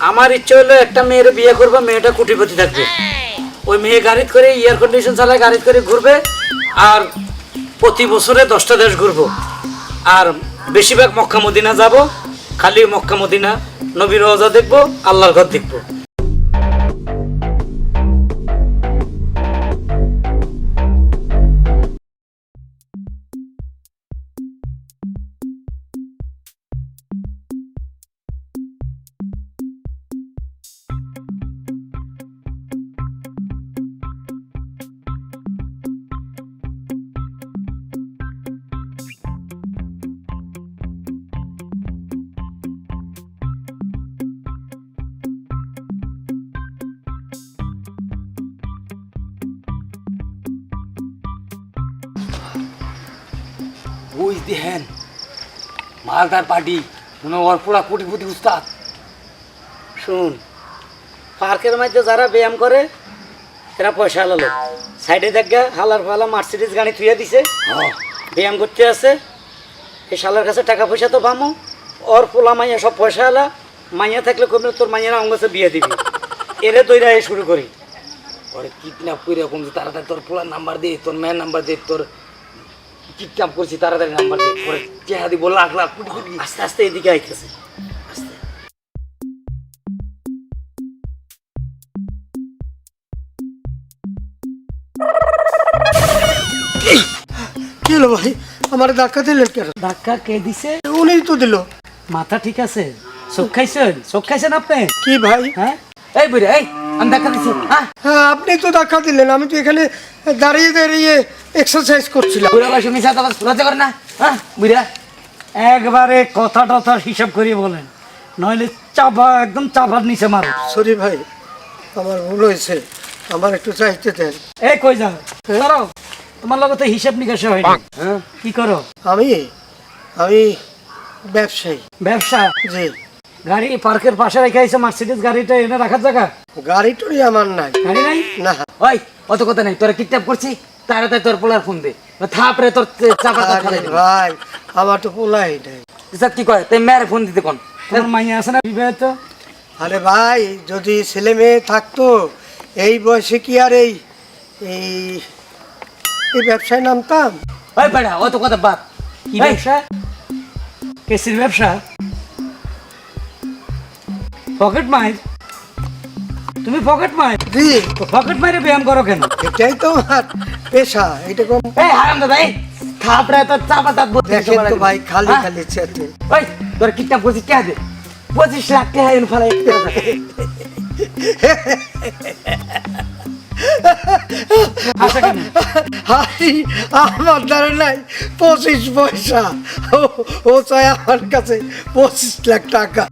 আমার ইচ্ছে হলো একটা মেয়ের বিয়ে করবো, মেয়েটা কোটিপতি থাকবে। ওই মেয়ে গাড়ি করে এয়ার কন্ডিশন চালায় গাড়ি করে ঘুরবে, আর প্রতি বছরে 10টা দেশ ঘুরবো, আর বেশিরভাগ মক্কা মদিনা যাব। খালি মক্কা মদিনা, নবীর রওজা দেখবো, আল্লাহর ঘর দেখবো। বুঝ দিহেন মালদার পার্টি, মনে ওর পুরা কোটিপতি উস্তাদ। শুন, পার্কের মধ্যে যারা ব্যায়াম করে এরা পয়সা হালালো, সাইডে দেখা হালার ফালা মার্সিডিজ গাড়ি থুয়ে দিছে, ব্যায়াম করতে আছে। এই শালার কাছে টাকা পয়সা তো পামো, ওর পোলা মাইয়া সব পয়সা হালা। মাইয়া থাকলে কমলে তোর মাইয়ারা আমার কাছে বিয়ে দিবি। এরে দইরা শুরু করি, ওরে কিডন্যাপ করে কমছে তাড়াতাড়ি তোর পোলার নাম্বার দে, তোর মেয়ের নাম্বার দে, তোর কিডন্যাপ করছি তাড়াতাড়ি নাম্বার দে। পরে চেহারা দিব লাখ লাখ কোটি কোটি। আস্তে আস্তে এদিকে আইতেছে, আস্তে। কি হলো ভাই, আমার ধাক্কা দিলেন কেন? ধাক্কা কে দিছে? উনিই তো দিল। মাথা ঠিক আছে? চোখ খাইছেন? চোখ খাইছেন আপনি? কি ভাই? হ্যাঁ এই বুড়া, এই আমি ধাক্কা দিছি। হ্যাঁ আপনি তো ধাক্কা দিলেন, আমি তো এখানে দাঁড়িয়ে দাঁড়িয়ে এক্সারসাইজ করছিলাম। বুড়া বয়সে মিশা তো লজ্জা করে না? হ্যাঁ বুড়া, একবারে কথা টথার হিসাব করিয়ে বলেন, নইলে চাপা একদম চাপার নিচে মারো। সরি ভাই, আমার ভুল হয়েছে, আমার একটু চাইতে দেন। এই কই যাও? দাঁড়াও, তোমার লগে তো হিসাব নিকাশে হয় না। হ্যাঁ কি করো? আমি আমি ব্যবসায়ী। ব্যবসা? জি। গাড়ি পার্কের পাশে রেখে আইছে, মার্সিডিজ গাড়িটা এনে রাখার জায়গা? গাড়িটাই আমার নাই। গাড়ি নাই? না। ওই অত কথা নাই, তোরা কিডন্যাপ করছি, তাড়াতাড়ি তোর পোলার ফোন দে, থাপড়ে তোর চাপা আরে ভাই, আমার তো পোলাই নাই। কি কয় তুই মেয়ের ফোন দিতে কোন? তোর মাইয়া আছে না বিবাহিত? আরে ভাই, যদি ছেলে মেয়ে থাকতো এই বয়সে কি আর এই এই এই ব্যবসায় নামতাম? ওই বেড়া অত কথা বাদ। কি ব্যবসা? কেসির ব্যবসা? পকেট মাইর? তুমি পকেট মাইর? জি। পকেট মাইরে ব্যায়াম করো কেন? এটাই তো আমার পেশা। এটা কোন এই হারাম দাদা, এই থাপড়ে তোর চাপা দাঁত বলতে দেখেন তো ভাই, খালি খালি চেতে। ওই তোর কিডন্যাপ করছি কে দে? 25 লাখ টাকা এনে ফেলাই। আচ্ছা কেন? হাই, আমার দ্বারা নাই 25 পয়সা। ও চাই আমার কাছে 25 লাখ টাকা।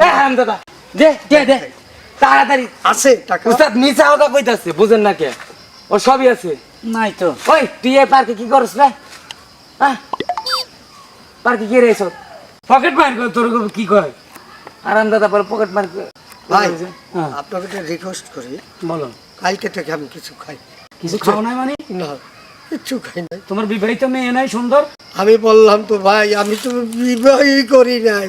এই হারাম দাদা, দে দে দে তাড়াতাড়ি। আছে টাকা? উস্তাদ মিছা কথা কইতাছে, বুঝেন না কে? ও সবই আছে। নাই তো। ওই তুই এই পার্কে কি করছ রে? হ্যাঁ পার্কে কি রেছ? পকেট মার করে তোর কি করে? আরাম দাদা পরে পকেট মার করে। ভাই, হ্যাঁ আপনাকে একটা রিকোয়েস্ট করি, বলো। কালকে থেকে আমি কিছু খাই। কিছু খাও নাই মানে? না, কিচ্ছু খাই নাই। তোমার বিবাহিত মেয়ে নাই সুন্দর? আমি বললাম তো ভাই, আমি তো বিবাহই করি নাই,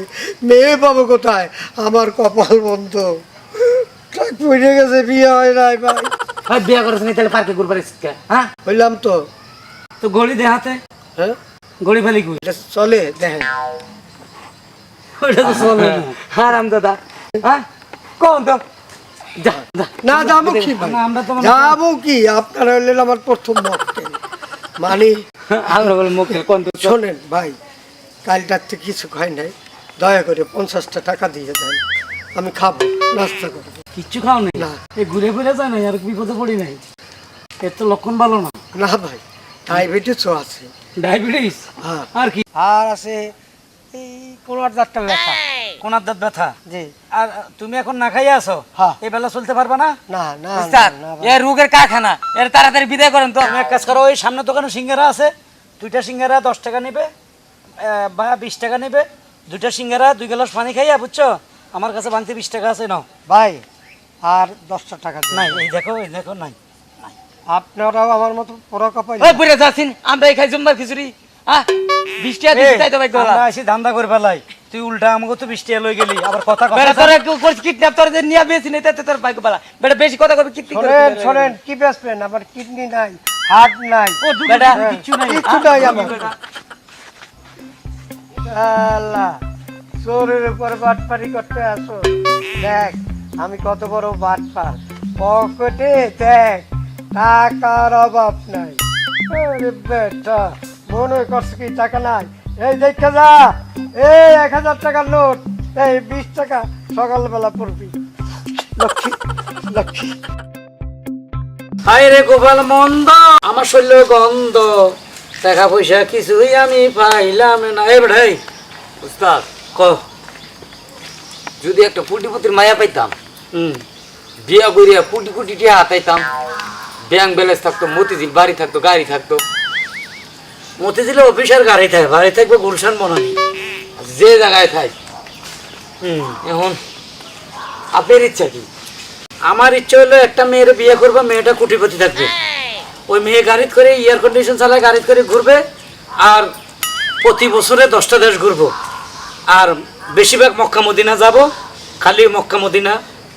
মেয়ে পাবো কোথায়? আমার কপাল বন্ধ, ট্রাক পড়ে গেছে, বিয়ে হয় নাই ভাই। ভাই বিয়ে করছ না তাহলে পার্কে ঘুরবার কে? হ্যাঁ বললাম তো। তো গড়ি দে হাতে। হ্যাঁ গড়ি ফেলি কই? এটা চলে দেখেন। ওটা তো চলে না। হারাম দাদা, হ্যাঁ কোন তো? যা যা। না যাবো কি ভাই, না, আমরা তো যাবো কি? আপনারা হলেন আমার প্রথম মক্কেল। মানে আমরা বলে মুখে কোন তো? শোনেন ভাই, কালটার থেকে কিছু খাই নাই, দয়া করে 50টা টাকা দিয়ে দেন, আমি খাবো, নাস্তা করবো। কিচ্ছু খাও নাই? না। এই ঘুরে ফিরে যায় না, আর বিপদে পড়ি নাই? এর তো লক্ষণ ভালো না। না ভাই, ডায়াবেটিসও আছে। ডায়াবেটিস? হ্যাঁ। আর কি? আর আছে এই কোনার দাঁতটা ব্যথা। কোনার দাঁত ব্যথা? জি। আর তুমি এখন না খাইয়া আছো? হ্যাঁ। এই বেলা চলতে পারবা না? না না উস্তাদ, না এ রোগের কারখানা, এর তাড়াতাড়ি বিদায় করেন তো। তুমি এক কাজ করো, ওই সামনে দোকানে সিঙ্গারা আছে, 2টা সিঙ্গারা 10 টাকা নেবে বা 20 টাকা নেবে। 2টা সিঙ্গারা 2 গ্লাস পানি খাইয়া, বুঝছো? আমার কাছে ভাঙতে 20 টাকা আছে, নাও। ভাই, আর 10টা টাকা দিন। নাই, এই দেখো, এই দেখো, নাই। আপনারাও আমার মতো পোড়া কপাল। ওই বুড়ে যাচ্ছেন, আমরা এই খাই জুম্বার খিচুড়ি। 20 টাকা দিতে চাই তো ভাই, আমরা আসি ধান্দা করে ফেলাই। তুই উল্টা আমাকে তো বৃষ্টি লই গেলি আবার কথা বেটা তোর একটু করছিস কিডন্যাপ তোর যে নিয়া বেশি নেই তাতে তোর বাইক বালা বেটা বেশি কথা কবি কিডনি শোনেন শোনেন কি বেসবেন আমার কিডনি নাই হার্ট নাই বেটা কিচ্ছু নাই আমার আল্লাহ চোরের উপর বাটপারি করতে আসো দেখ আমি কত বড় বাটপার পকেটে দেখ টাকার অভাব নাই আরে বেটা মনে করছে কি টাকা নাই এই দেখে যা এই 1000 টাকার নোট এই 20 টাকা সকালবেলা পড়বি লক্ষ্মী লক্ষ্মী হায় রে গোপাল মন্দ আমার শরীর গন্ধ টাকা পয়সা কিছুই আমি পাইলাম না এ ভাই উস্তাদ ক যদি একটা কোটিপতির মায়া পাইতাম বিয়া করিয়া কোটি কোটি টাকা হাতাইতাম ব্যাংক ব্যালেন্স থাকতো মতিঝিল বাড়ি থাকতো গাড়ি থাকতো মতিঝিলে অফিসার গাড়ি থাকে বাড়ি থাকবে গুলশান বনানি যে জায়গায় থাক এখন আপনার ইচ্ছা কি আমার ইচ্ছা হলো একটা মেয়ের বিয়ে করবো মেয়েটা কোটিপতি থাকবে ওই মেয়ে গাড়িতে করে এয়ার কন্ডিশন চালায় গাড়িতে করে ঘুরবে আর প্রতি বছরে 10টা দেশ ঘুরবো আর বেশিরভাগ মক্কা মদিনা যাব খালি মক্কা মদিনা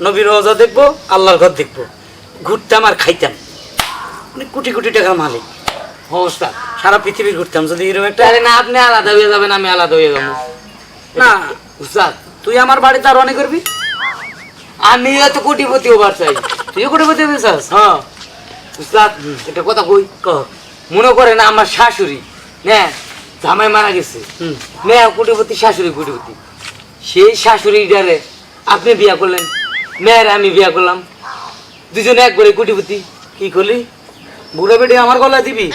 নবীর রওজা দেখবো আল্লাহর ঘর দেখবো ঘুরতাম আর খাইতাম মানে কোটি কোটি টাকার মালিক অবস্থা সারা পৃথিবী ঘুরতাম যদি এরকম একটা আরে না আপনি আলাদা হয়ে যাবেন আমি আলাদা হয়ে যাবো না উস্তাদ তুই আমার বাড়িতে আর অনেক করবি আমি এত কোটিপতি হবার চাই তুইও কোটিপতি হবি চাস হ্যাঁ উস্তাদ এটা কথা কই ক মনে করেন আমার শাশুড়ি হ্যাঁ জামাই মারা গেছে হুম মেয়ে কোটিপতি শাশুড়ি কোটিপতি সেই শাশুড়িটারে আপনি বিয়া করলেন মেয়ের আমি বিয়া করলাম দুজনে একবারে কোটিপতি কি করলি বুড়া বেডি আমার গলায় দিবি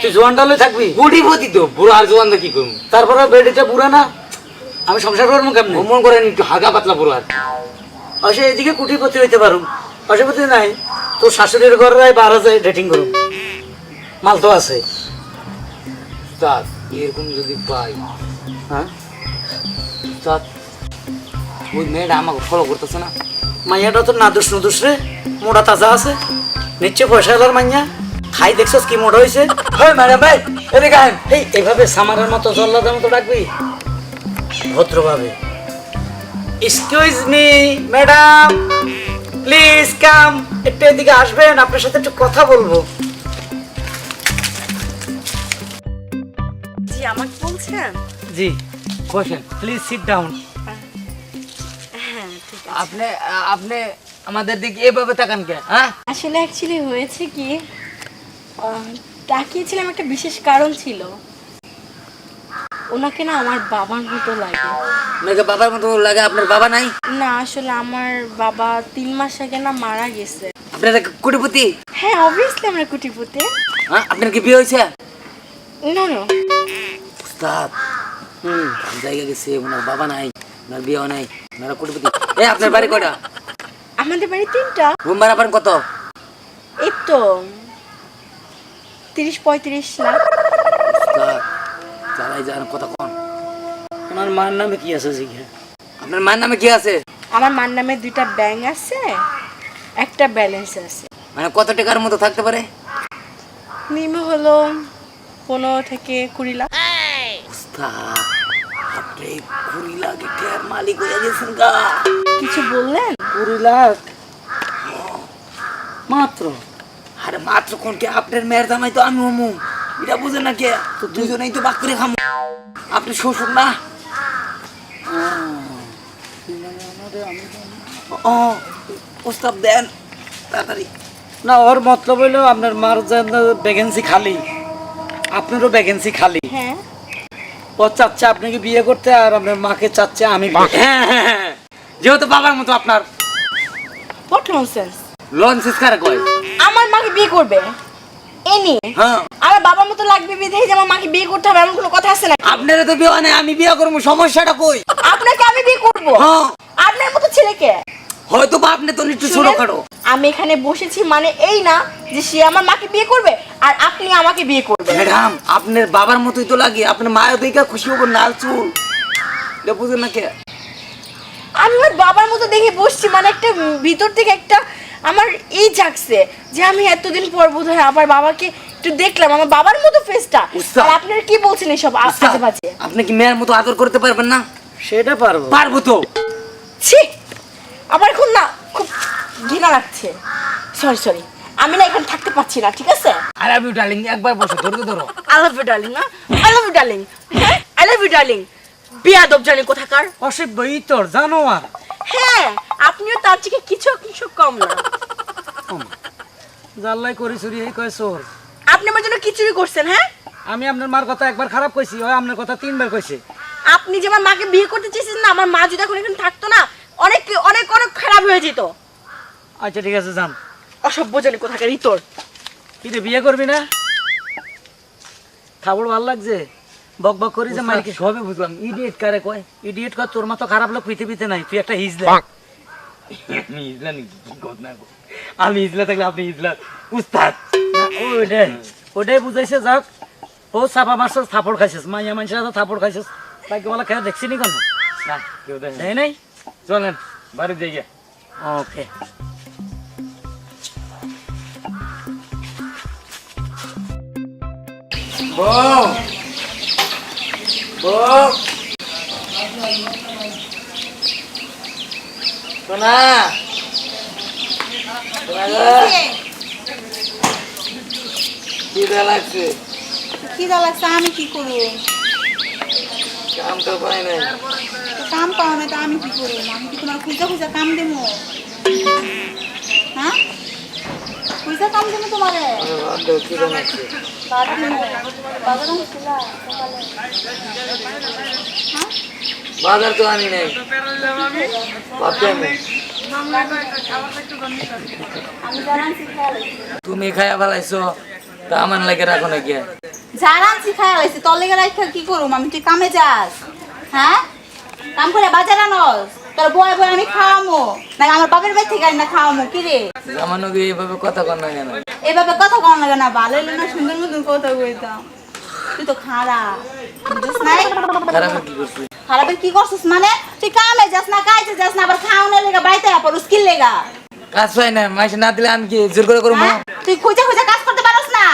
তুই জোয়ান ডালে থাকবি কোটিপতি তো বুড়ো আর জোয়ান কি করবো তারপরে বেডিটা বুড়া না আমি সংসার করবো কেমনি মনে করেন একটু হাগা পাতলা বুড়ো আর অসে এদিকে কোটিপতি হইতে পারো অসুপতি নাই তোর শাশুড়ির ঘরে 12 ডেটিং করুম মাল তো আছে উস্তাদ এরকম যদি পাই হ্যাঁ উস্তাদ ওই মেয়েটা আমাকে ফলো করতেছে না মাইয়াটা তো নাদুস নুদুস রে মোটা তাজা আছে নিশ্চয় পয়সা এলার মাইয়া খাই দেখছস কি মোটা হয়েছে হয় ম্যাডাম ভাই এদিকে আহেন। এই এইভাবে সামারের মতো জল্লাদের মতো ডাকবি ভদ্রভাবে excuse me madam please come একটু এদিকে আসবেন আপনার সাথে একটু কথা বলবো জি আমাকে বলছেন? জি বসেন প্লিজ সিট ডাউন হ্যাঁ ঠিক আছে। আপনি আপনি আমাদের দিকে এভাবে তাকান কে হ্যাঁ আসলে অ্যাকচুয়ালি হয়েছে কি তাকিয়েছিলাম একটা বিশেষ কারণ ছিল। ওনাকে না আমার বাবার মতো লাগে। আপনাকে বাবার মতো লাগে আপনার বাবা নাই না আসলে আমার বাবা 3 মাস আগে না মারা গেছে। আপনার কোটিপতি হ্যাঁ অবভিয়াসলি আমরা কুটিপুতে। হ্যাঁ আপনার কি বিয়ে হয়েছে না না উস্তাদ জায়গা গেছে ওনার বাবা নাই ওনার বিয়ে নাই ওনারা কোটিপতি এ আপনার বাড়ি কয়টা আমাদের বাড়ি 3টা। রুম ভাড়া পান কত এই তো 30-35 লাখ। উস্তাদ চালাই যান কথা কোন ওনার মার নামে কি আছে জিজ্ঞাসা আপনার মার নামে কি আছে আমার মার নামে 2টা ব্যাংক আছে, একটা ব্যালেন্স আছে। মানে কত টাকার মতো থাকতে পারে মিনিমাম হলো 15 থেকে 20 লাখ। উস্তাদ আপনি 20 লাখ টাকার মালিক হয়ে গেছেন গা কিছু বললেন? 20 লাখ মাত্র আরে মাত্র কোনকে আপনার মেয়ের দামাই তো আমি হমু এটা বুঝেন না কে তো দুজনেই তো বাক করে খামু আপনি শ্বশুর না ও প্রস্তাব দেন তাড়াতাড়ি না ওর মতলব হইলো আপনার মার ভ্যাকেন্সি খালি আপনারও ভ্যাকেন্সি খালি হ্যাঁ ও চাচ্ছে আপনাকে বিয়ে করতে আর আপনার মাকে চাচ্ছে আমি বিয়ে করতে। হ্যাঁ হ্যাঁ হ্যাঁ যেহেতু বাবার মতো আপনার হোয়াট ননসেন্স। লঞ্চ কারে কয় আমার মাকে বিয়ে করবে এনি হ্যাঁ আমার বাবার মতো লাগবে বিধেই যে আমার মাকে বিয়ে করতে হবে এমন কোনো কথা আছে না। আপনারা তো বিয়ে নেই আমি বিয়ে করবো সমস্যাটা কই আপনাকে আমি বিয়ে করব? হ্যাঁ আপনার মতো ছেলেকে? হয়তো বা আপনি তো একটু ছোট শুনেন, খাটো আমি এখানে বসেছি মানে এই না যে সে আমার মাকে বিয়ে করবে আর আপনি আমাকে বিয়ে করবেন। ম্যাডাম আপনার বাবার মতোই তো লাগে আপনার মায়ের দিকে খুশি হবো লাল চুল এটা বুঝেন না কে আমি আমার বাবার মতো দেখে বসছি মানে একটা ভিতর থেকে একটা আমার এই জাগছে যে আমি এতদিন পর বোধহয় আবার বাবাকে একটু দেখলাম আমার বাবার মতো ফেসটা। উস্তাদ। আর আপনারা কি বলছেন এসব আজে বাজে? আপনি কি মেয়ের মতো আদর করতে পারবেন না সেটা পারবো। পারবো তো। ছি, আমার এখন না খুব ঘৃণা লাগছে। সরি সরি, আমি না এখানে থাকতে পারছি না, ঠিক আছে? আই লাভ ইউ ডার্লিং, একবার বসো, ধরো ধরো। আই লাভ ইউ ডার্লিং, না আই লাভ ইউ ডার্লিং, হ্যাঁ আই লাভ ইউ ডার্লিং। বিয়াদব জানি কোথাকার। অসভ্য ইতর জানোয়ার। হ্যাঁ, আপনিও তার থেকে কিছু কিছু কম না। জাল্লাই করি চুরি এই কয় চোর। আপনি আমার জন্য কিছুই করছেন, হ্যাঁ? আমি আপনার মার কথা একবার খারাপ কইছি, ওই আপনার কথা 3 বার কইছে। আপনি যে আমার মাকে বিয়ে করতে চেয়েছেন না, আমার মা যদি এখন এখানে থাকতো না, অনেক অনেক অনেক খারাপ হয়ে যেত। আচ্ছা ঠিক আছে যান। অসভ্য জানি কোথাকার ইতর। কি রে বিয়ে করবি না? খাবার ভালো লাগছে? বক বক করি যে মাইকে সবে বুঝলাম। ইডিয়েট কারে কয়? ইডিয়েট কয় তোর মতো খারাপ লোক পৃথিবীতে নাই, তুই একটা হিজলা। আমি ইজলা নি, আমি ইজলা থাকলে আপনি ইজলা উস্তাদ। ওটাই বুঝাইছে যাক। ও চাপা মারছিস, থাপড় খাইছিস, মাইয়া মানুষের তো থাপড় খাইছিস। তাইকে বলা খেয়ে দেখছি নি কেন? না কেউ দেখে তাই নাই? চলেন বাড়ি যাই। ওকে। বউ বউ সোনা, কি লাগছে? খিদা লাগছে, আমি কি করবো? কাম তো পাই নাই। তো কাম পাও না তো আমি কি করবো? আমি কি তোমার খুঁজা খুঁজা কাম দেবো? হ্যাঁ, খুঁজা কাম দেবো তোমারে? ভাত দাও, খিদে লাগছে। বাদ দিবো। বাজারে গেছিলা সকালে? হ্যাঁ, বাজার তো আনি নাই, ভাবছি আমি। আমি জানাচ্ছি খেয়াল তুমি খাইয়া ফেলাইছো, তা আমার লাগে রাখো না কে? জানাচ্ছি খেয়াল আছে, তোর লেগে রাখা কি করবো? আমি তুই কামে যাস? হ্যাঁ, কাম করে বাজার আনস, তোর বয় বয় আমি খাওয়ামো না আমার বাপের বাড়ি থেকে আনি না খাওয়ামো? কি রে জামানো কি এইভাবে কথা কর না কেন? এভাবে কথা কম লাগে না? ভালো হইলো না, সুন্দর মতন কথা কইতাম। তুই তো খারাপ, বুঝছিস নাই? খারাপ কি করছি? খারাপের কি করছিস মানে? তুই কামে যাস না, কাজে যাস না, আবার খাওয়ানোর লেগা বাড়িতে পর স্কিল লেগা কাজ পাই না, মাইসে না দিলে আমি কি জোর করে করবো? হ্যাঁ? তুই খুঁজে খুঁজে কাজ করতে পারস না?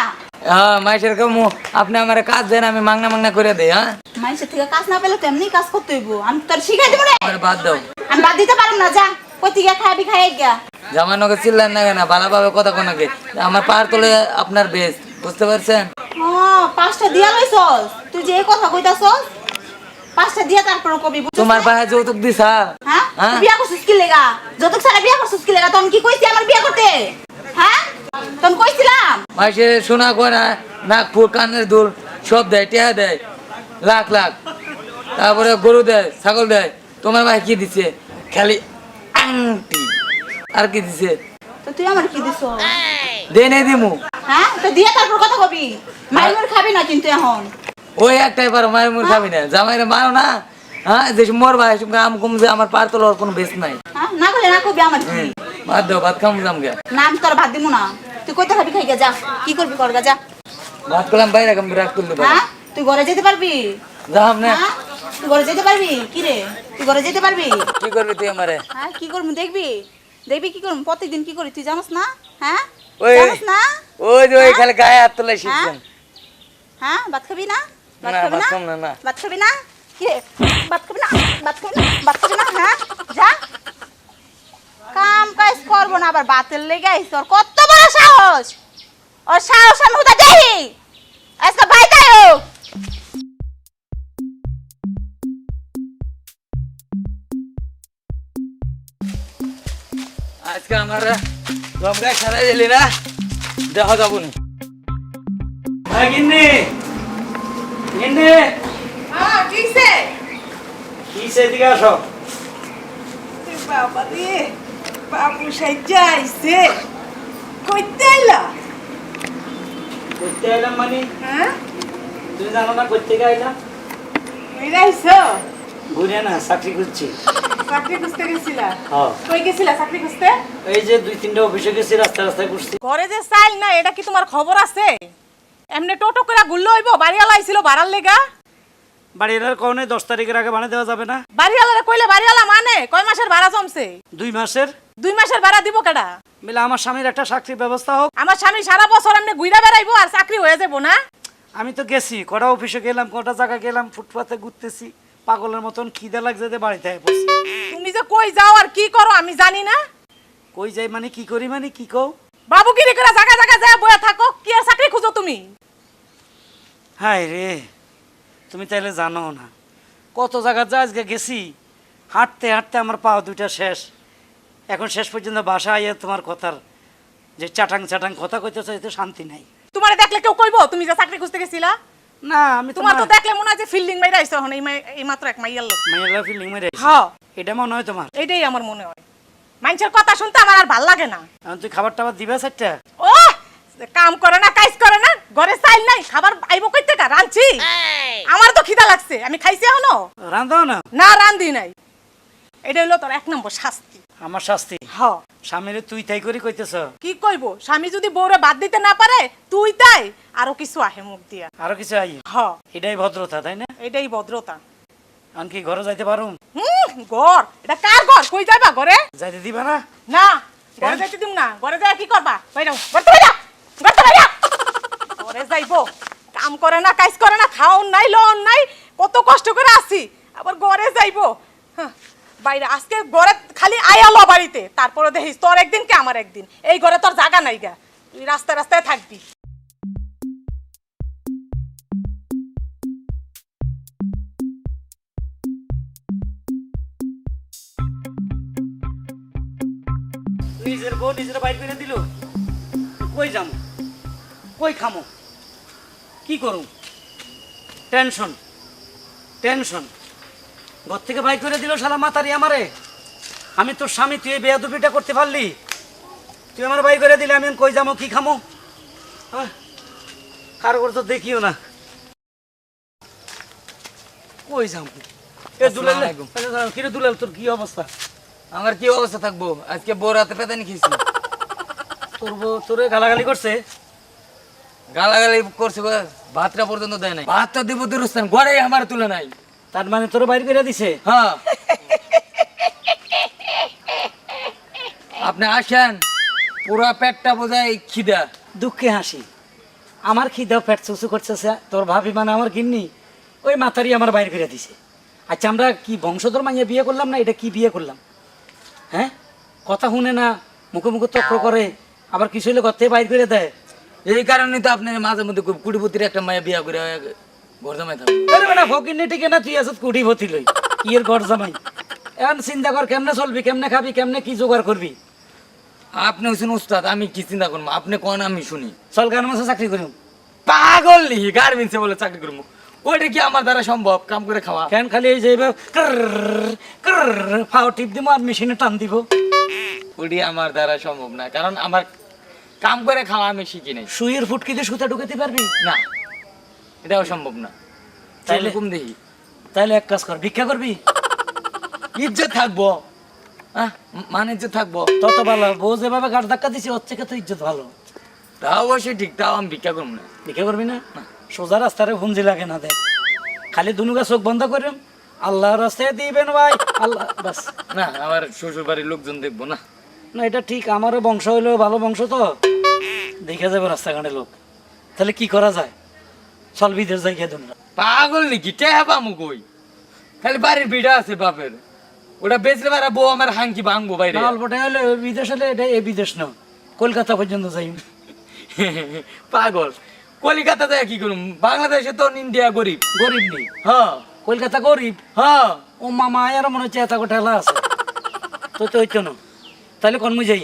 হ্যাঁ, মাইসের কামু আপনি আমার কাজ দেন, আমি মাংনা মাংনা করে দেই। হ্যাঁ, মানুষের থেকে কাজ না পেলে তো এমনি কাজ করতে হইব। আমি তোর শিখাই দেবো রে। আমার বাদ দাও। আমি বাদ দিতে পারবো না, যা কই গিয়া খাবি, খাই গিয়া। জামানোকে চিল্লেন না কেন? ভালোভাবে কথা কোনাকে। আমার পার তোলে আপনার বেশ, বুঝতে পারছেন? ও 5টা দিয়া লইছস? তুই যে এই কথা কইতাছস 5টা দিয়া তারপর কবি, বুঝছিস? তোমার ভাই যৌতুক দিছা? হ্যাঁ, হ্যাঁ? তুই বিয়া করছিস কি লেগা? যতক সারা বিয়া করছিস কি লেগা? তখন কি কইছি আমার বিয়া করতে? হ্যাঁ, তখন কইছিলাম? মাইসে শোনা কয় নাক ফুল কানের দুল সব দেয়, টেহা দেয় লাখ লাখ, তারপরে গরু দেয়, ছাগল দেয়। তোমার ভাই কি দিছে? খালি আংটি। আর কি দিছে? তো তুই আমার কি দিছ? দে নেই দিমু। হ্যাঁ, তো দিয়া তারপর কথা কবি। মাইমুর খাবি না কিন্তু এখন। ওই একটাই পারো, মায়ের মুর খাবি না, জামাইরে মারো না। হ্যাঁ, যে মোর ভাই আম কম যে আমার পার তোলার কোনো বেশ নাই। হ্যাঁ, না করলে না কবি আমার কি? ভাত দাও, ভাত খামু জামগে। না আমি তোর ভাত দিমু না। তুই কইতে খাবি, খাই গিয়া যা। কি করবি করগা, যা। ভাত করলাম বাইরে কাম রাখ তুলতে পারি। হ্যাঁ, তুই ঘরে যেতে পারবি? যাম না। হ্যাঁ, তুই ঘরে যেতে পারবি? কি রে, তুই ঘরে যেতে পারবি? কি করবি তুই আমারে? হ্যাঁ, কি করবি দেখবি? দেখবি কি করবি? প্রত্যেকদিন কি করি তুই জানোস না? হ্যাঁ, ওই জানোস না? ওই যে ওই হ্যাঁ? খালি গায়ে হাত তোলাই শিখছেন। হ্যাঁ, ভাত খাবি না? ভাত না, খাবি ভাত না? খাম না, না। ভাত খাবি না? কি রে, ভাত খাবি না? ভাত খাবি না? ভাত খাবি না? হ্যাঁ, যা। কাম কাজ করবো না, আবার বাতের লেগে আইস। ওর কত বড় সাহস! ওর সাহস আমি উদা দেখি। আজকে বাইতে আয়ো। আজকে আমার গমগায় সারা দিলি না, দেখা যাবো না। গিন্নি গিন্নি হ্যাঁ, ঠিকছে। কি সেদিকে আসো। বাবা রে, বাবু সাইজা আইছে। কইতে আইলা? করতে আইলাম মানে? হ্যাঁ, তুমি জানো না করতে আইলাম? কইরা আইছো? ঘুরে না, চাকরি করছি। চাকরি খুঁজতে গেছিলা? হ্যাঁ, কই গেছিলা চাকরি খুঁজতে? এই যে 2-3টা অফিসে গেছি, রাস্তায় রাস্তায় ঘুরছি। ঘরে যে চাইল না, এটা কি তোমার খবর আছে? এমনি টোটো করে গুল্লো হইব? বাড়িওয়ালা আইছিল ভাড়ার লেগা। বাড়ির কারণে 10 তারিখের আগে বানিয়ে দেওয়া যাবে না? বাড়িওয়ালারে কইলে বাড়িওয়ালা মানে? কয় মাসের ভাড়া জমছে? 2 মাসের। 2 মাসের ভাড়া দিব কেডা? মিলে আমার স্বামীর একটা চাকরির ব্যবস্থা হোক। আমার স্বামী সারা বছর এমনি ঘুরা বেড়াইবো আর চাকরি হয়ে যাবো না? আমি তো গেছি, কটা অফিসে গেলাম, কটা জায়গা গেলাম, ফুটপাতে ঘুরতেছি, পাগলের মতন খিদে লাগছে যে বাড়িতে আয় পড়ছি। তুমি যে কই যাও আর কি করো আমি জানি না। কই যাই মানে কি করি মানে কি কও? বাবু গিরি করে জায়গা জায়গা যায় বয়ে থাকো, কি আর চাকরি খুঁজো তুমি? হায় রে, তুমি তাইলে জানো না কত জায়গা যা আজকে গেছি, হাঁটতে হাঁটতে আমার পা দুইটা শেষ। এখন শেষ পর্যন্ত বাসা আইয়া তোমার কথার যে চাটাং চাটাং কথা কইতে চাইতে শান্তি নাই। তোমারে দেখলে কেউ কইবো তুমি যে চাকরি খুঁজতে গেছিলা? না আমি তোমার তো দেখলে মনে হয় যে ফিল্ডিং মাইরা আইছো এখন এই মাত্র এক মাইয়ার লোক। মাইলা ফিলিং মেরে হ্যাঁ এটা মনে হয় তোমার। এটাই আমার মনে হয়। মানুষের কথা শুনতে আমার আর ভাল লাগে না। এখন তুই খাবার টাবার দিবে চারটা? ও কাম করে না কাজ করে না, ঘরে চাইল নাই, খাবার আইবো কই থেকে? রাঁধছি, আমার তো খিদা লাগছে, আমি খাইছি এখনো? রান্ধাও না? না রান্ধি নাই। এটা হলো তোর 1 নম্বর শাস্তি। আমার শাস্তি? হ্যাঁ। স্বামীরে তুই তাই করি কইতেছ? কি কইবো, স্বামী যদি বউরে বাদ দিতে না পারে তুই তাই আরো কিছু আহে মুখ দিয়া। আরো কিছু আই? হ্যাঁ এটাই ভদ্রতা তাই না? এটাই ভদ্রতা। আমি কি ঘরে যাইতে পারুম? ঘর এটা কার ঘর? কই যাইবা ঘরে? যাইতে দিবা না? না ঘরে যাইতে দিম না। ঘরে যাই কি করবা? বাইরাও, ঘরতে বাইরা, ঘরতে বাইরা। ঘরে যাইবো, কাম করে না কাজ করে না, খাওন নাই লন নাই, কত কষ্ট করে আসি, আবার ঘরে যাইবো। হ্যাঁ, বাইরে আজকে ঘরে খালি আয়ালো বাড়িতে, তারপরে দেখিস তোর একদিন কি আমার একদিন। এই ঘরে তোর জায়গা নাই গা, তুই রাস্তায় রাস্তায় থাকবি। নিজের বউ নিজের বাইর করে দিল, কই যামু, কই খামো, কি করুম? টেনশন টেনশন, ঘর থেকে বাইর করে দিল শালা মাতারি আমারে। আমি তোর স্বামী, তুই এই বেয়াদবিটা করতে পারলি? তুই আমার বাইর করে দিলে, আমি কই যামো কি খামো? কারো করে তো দেখিও না, কই যামু? এ দুলাল, আসসালামু আলাইকুম। কিরে দুলাল, তোর কি অবস্থা? আমার কি অবস্থা থাকবো? আজকে বউ রাতে পেতানি খেয়েছি। তোর বউ তোরে গালাগালি করছে? গালাগালি করছে, ভাতটা পর্যন্ত দেয় নাই। ভাতটা দিব দুরস্থান, ঘরে আমার তুলে নাই। তার মানে তোরে বাইর করে দিছে? হ্যাঁ, আপনি আসেন, পুরা পেটটা বোঝায় খিদা। দুঃখে হাসি, আমার খিদাও পেট চুচু করতেছে। তোর ভাবি মানে আমার গিন্নি, ওই মাথারি আমার বাইর করে দিছে। আচ্ছা আমরা কি বংশধর মাইয়া বিয়ে করলাম না? এটা কি বিয়ে করলাম? হ্যাঁ, কথা শুনে না, মুখে মুখে তক্র করে, আবার কিছু হলে ঘর থেকে বাইর করে দেয়। এই কারণে তো আপনি মাঝে মধ্যে কুটিপতির একটা মায়া বিয়া করে ঘর জামাই থাকবে। আরে বেটা ফকির নেটি কেনা, তুই আসত কুটি ভতি লই, কি এর ঘর জামাই? এখন চিন্তা কর কেমনে চলবি, কেমনে খাবি, কেমনে কি জোগাড় করবি? আপনি হচ্ছেন উস্তাদ, আমি কি চিন্তা করবো? আপনি কোন আমি শুনি। চল গান মাসে চাকরি করিম। পাগল নি, গার্মেন্টসে বলে চাকরি করবো? ওইটা কি আমার দ্বারা সম্ভব কাম করে খাওয়া? কেন খালি এই যে ফাও টিপ দিব আর মেশিনে টান দিব? ওটি আমার দ্বারা সম্ভব না, কারণ আমার কাম করে খাওয়া আমি শিখি নাই। সুইয়ের ফুটকিতে সুতা ঢুকাতে পারবি না, এটাও সম্ভব না। তাইলে? তাইলে কম দেখি তাহলে এক কাজ কর, ভিক্ষা করবি, ইজ্জত থাকবো। মানে ইজ্জত থাকবো, তত ভালো। বউ যেভাবে গাড় ধাক্কা দিছি ওর থেকে তো ইজ্জত ভালো। তাও অবশ্যই ঠিক, তাও আমি ভিক্ষা করবো না। ভিক্ষা করবি না? সোজা রাস্তারে ভুঞ্জি লাগে না, দেখ খালি দুনুগা চোখ বন্ধ করিম, আল্লাহ রাস্তায় দিবেন ভাই আল্লাহ, বাস। না, আমার শ্বশুর বাড়ির লোকজন দেখবো না। না এটা ঠিক, আমারও বংশ হইলেও ভালো বংশ তো, দেখে যাবে রাস্তাঘাটে লোক। তাহলে কি করা যায়? চল বিদেশ যাই খেয়ে দুনরা। পাগল নাকি? টেহা পামু কই? খালি বাড়ির বিড়া আছে বাপের, ওটা বেচলে পারা বউ আমার হাঙ্কি ভাঙবো বাইরে। অল্পটা হলে বিদেশ হলে এটা এ বিদেশ না, কলকাতা পর্যন্ত যাই। পাগল, কলিকাতা যায় কি করুম? বাংলাদেশে তো ইন্ডিয়া গরিব। গরিব নেই, হ্যাঁ কলকাতা গরিব। হ্যাঁ, ও মামা আর মনে হচ্ছে এত ঠেলা আছে তো, তো হইতো না। তাহলে কনমু যাই।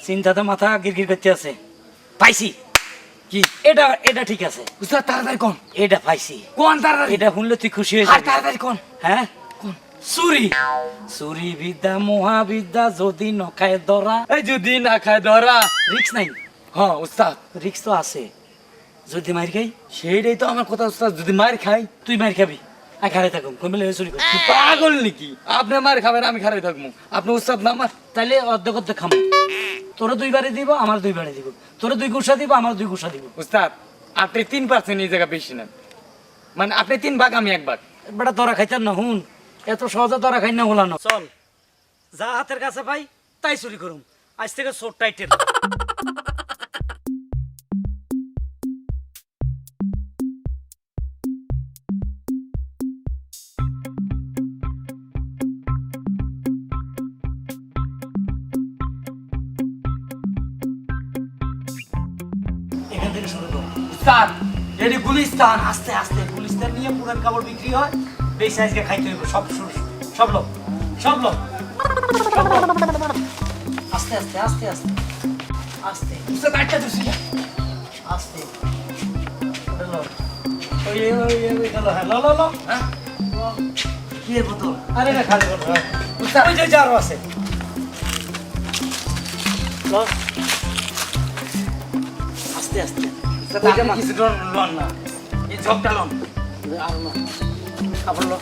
চিন্তাতে মাথা গিরগির করতে আছে, পাইছি কি? এটা, এটা ঠিক আছে। উস্তাদ তাড়াতাড়ি কোন, এটা পাইছি। কোন তাড়াতাড়ি? এটা শুনলে তুই খুশি হয়ে আর যাবি। তাড়াতাড়ি কোন। হ্যাঁ, চুরি চুরি বিদ্যা মহাবিদ্যা, যদি নখায় ধরা। এই যদি না খায় ধরা। রিক্স নাই? হ্যাঁ উস্তাদ, রিক্স তো আছে, যদি মার খাই। সেইটাই তো আমার কথা উস্তাদ, যদি মার খাই। তুই মার খাবি, আর খারে থাকুম, কমিলে চুরি কর। তুই পাগল নাকি? আপনি মার খাবেন, আমি খারাই থাকবো। আপনি উস্তাদ না আমার। তাহলে অর্ধেক অর্ধেক খামো, তোরা 2 বারে দিব, আমার 2 বারে দিব, তোরা 2 গুসা দিব, আমার 2 গুসা দিব। উস্তাদ আপনি 3% এই জায়গা বেশি নেন, মানে আপনি 3 ভাগ আমি 1 ভাগ। বেটা তোরা খাইতার না, হুন এত সহজে তোরা খাই না হলানো। চল যা হাতের কাছে পাই তাই চুরি করুম, আজ থেকে চোর টাইটেল। উস্তাদ এটি গুলিস্তান, আস্তে আস্তে গুলিস্তান নিয়ে পুরান কাপড় বিক্রি হয়, এই সাইজকে খাইতে হইব সব সব লোক সব লোক সব লোক। আস্তে আস্তে আস্তে আস্তে আস্তে উস্তাদ আটটা দিছি আস্তে হ্যালো ওই হ্যালো হ্যালো হ্যালো হ্যাঁ কি এর বোতল? আরে না খালি বোতল উস্তাদ ওই যে আরো আছে লো আস্তে আস্তে কিছু লন না এই ঝকটা লন আর না খাবার লো